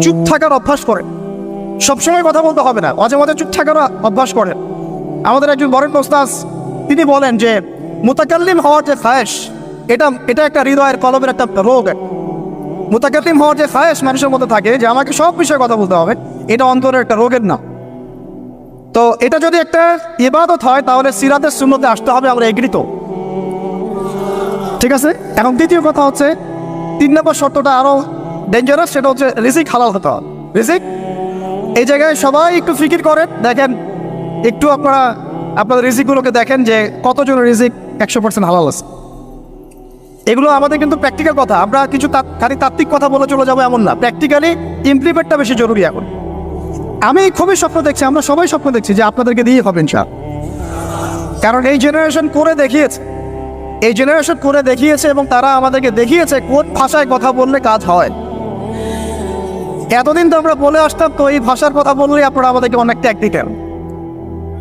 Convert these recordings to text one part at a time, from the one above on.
চুপ থাকার অভ্যাস করেন, সবসময় কথা বলতে হবে না, মাঝে মাঝে চুপ থাকার অভ্যাস করেন। আমাদের একজন বরেন ওস্তাদ তিনি বলেন যে মুতাকাল্লিম হওয়ার যে খায়েশ, এটা একটা হৃদয়ের কলবের একটা রোগ। মুতাকাল্লিম হওয়ার যে খায়েশ মানুষের মধ্যে থাকে যে আমাকে সব বিষয়ে কথা বলতে হবে, এটা অন্তরের একটা রোগের নাম। তো এটা যদি একটা ইবাদত হয় তাহলে সিরাতের সুন্নতে আসতে হবে, আমরা এগ্রিত, ঠিক আছে। এখন দ্বিতীয় কথা হচ্ছে 3 নম্বর শর্তটা আরো ডেঞ্জারাস, সেটা হচ্ছে রিজিক হালাল হতে হবে। রিজিক এই জায়গায় সবাই একটু ফিকির করেন, দেখেন একটু আপনারা আপনাদের রিজিকগুলোকে দেখেন যে কতজন রিজিক 100% হালাল আছে। এগুলো আমাদের কিন্তু প্র্যাকটিক্যাল কথা, আমরা কিছু খালি তাত্ত্বিক কথা বলে চলে যাবো এমন না, প্র্যাকটিক্যালি ইমপ্লিমেন্টটা বেশি জরুরি। এখন আমি খুবই স্বপ্ন দেখছি, আমরা সবাই স্বপ্ন দেখছি যে আপনাদেরকে দিয়ে হবে ইনশাআল্লাহ, কারণ এই জেনারেশন করে দেখিয়েছে এবং তারা আমাদেরকে দেখিয়েছে কোন ভাষায় কথা বললে কাজ হয়। এতদিন তো আমরা বলে আসতাম তো এই ভাষার কথা বললে আপনারা আমাদেরকে অনেক ট্যাগ দিতেন,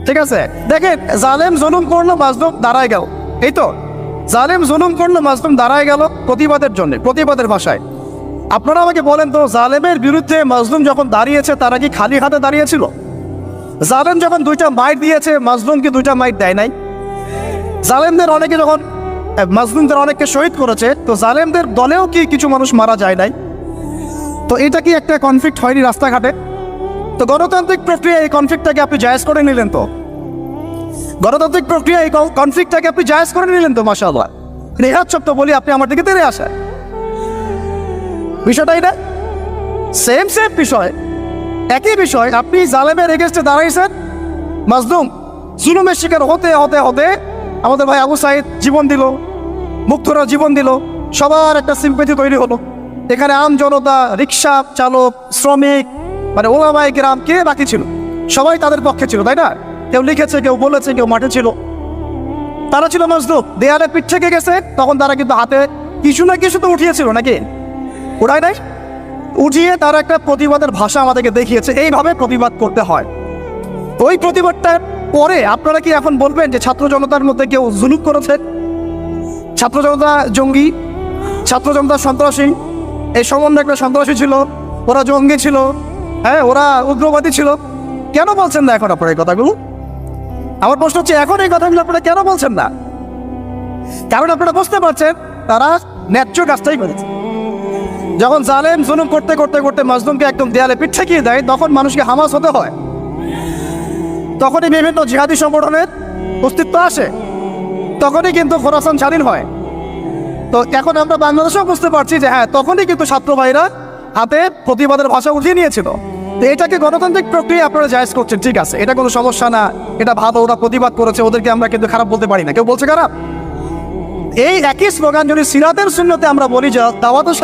ঠিক আছে। দেখেন জালেম জুলুম করলো, মাজলুম দাঁড়ায় গেল, এই তো জালেম জুলুম করলো, মাজলুম দাঁড়ায় গেল প্রতিবাদের জন্য, প্রতিবাদের ভাষায়। আপনারা আমাকে বলেন তো, জালেমের বিরুদ্ধে মাজলুম যখন দাঁড়িয়েছে তারা কি খালি হাতে দাঁড়িয়েছিল? জালেম যখন 2টা মাইট দিয়েছে, মাজলুম কি 2টা মাইট দেয় নাই? জালেমদের অনেকে যখন মাজলুমদের অনেককে শহীদ করেছে, তো জালেমদের দলেও কি কিছু মানুষ মারা যায় নাই? তো এটা কি একটা কনফ্লিক্ট হয়নি রাস্তাঘাটে? তো গণতান্ত্রিক প্রক্রিয়া এই কনফ্লিক্টটাকে আপনি জায়েজ করে নিলেন, তো গণতান্ত্রিক প্রক্রিয়া এই কনফ্লিক্টটাকে আপনি জায়েজ করে নিলেন তো, মাশাআল্লাহ। রেহাত শব্দ বলি আপনি আমার দিকে তেড়ে আসেন, বিষয়টাই না সেম বিষয়, একই বিষয়। আপনি জালেমের এগেইনস্টে দাঁড়াইছেন, মাজলুম জুলুমের শিকার হতে হতে হতে আমাদের ভাই আবু সাইদ জীবন দিল, মুগ্ধরা জীবন দিল, সবার একটা সিম্পেথি তৈরি হলো। এখানে আম জনতা, রিক্সা চালক, শ্রমিক, মানে ওলামায়ে কেরাম, কে বাকি ছিল? সবাই তাদের পক্ষে ছিল, তাই না? কেউ লিখেছে, কেউ বলেছে, কেউ মাঠে ছিল, তারা ছিল মাজলুম। দেয়ালে পিঠ থেকে গেছে, তখন তারা কিন্তু হাতে কিছু না কিছু তো উঠিয়েছিল, নাকি উঠায় নাই? উঠিয়ে তারা একটা প্রতিবাদের ভাষা আমাদেরকে দেখিয়েছে, এইভাবে প্রতিবাদ করতে হয়। ওই প্রতিবাদটার পরে আপনারা কি এখন বলবেন যে ছাত্র জনতার মধ্যে কেউ জুলুম করেছে? ছাত্র জনতা জঙ্গি, ছাত্র জনতা সন্ত্রাসী, এই সম্বন্ধে একটা সন্ত্রাসী ছিল, ওরা জঙ্গি ছিল, হ্যাঁ ওরা উগ্রবাদী ছিল, কেন বলছেন না এখন আপনারা এই কথাগুলো? আমার প্রশ্ন হচ্ছে এখন এই কথাগুলো আপনারা কেন বলছেন না? কারণ আপনারা বুঝতে পারছেন তারা ন্যায্য কাজটাই করেছে। যখন জালেম জুলুম করতে করতে করতে মাজলুমকে একদম দেয়ালে পিঠ ঠেকিয়ে দেয়, তখন মানুষকে হামাস হতে হয়, তখনই বিভিন্ন জিহাদি সংগঠনের অস্তিত্ব আসে, তখনই কিন্তু খোরাসান স্বাধীন হয়। তো এখন আমরা বাংলাদেশেও বুঝতে পারছি যে হ্যাঁ, তখনই কিন্তু ছাত্র ভাইরা হাতে প্রতিবাদের ভাষা উঠিয়ে নিয়েছিল। তো এটাকে গণতান্ত্রিক প্রক্রিয়া আপনারা জায়েজ করছেন, ঠিক আছে, এটা কোনো সমস্যা না, এটা ভালো, ওরা প্রতিবাদ করেছে, ওদেরকে আমরা কিন্তু খারাপ বলতে পারি না। কেউ বলছে খারাপ? এই একই স্লোগান যদি সিরাতের সুন্নতে আমরা বলি, যে দাওয়াতের সাথে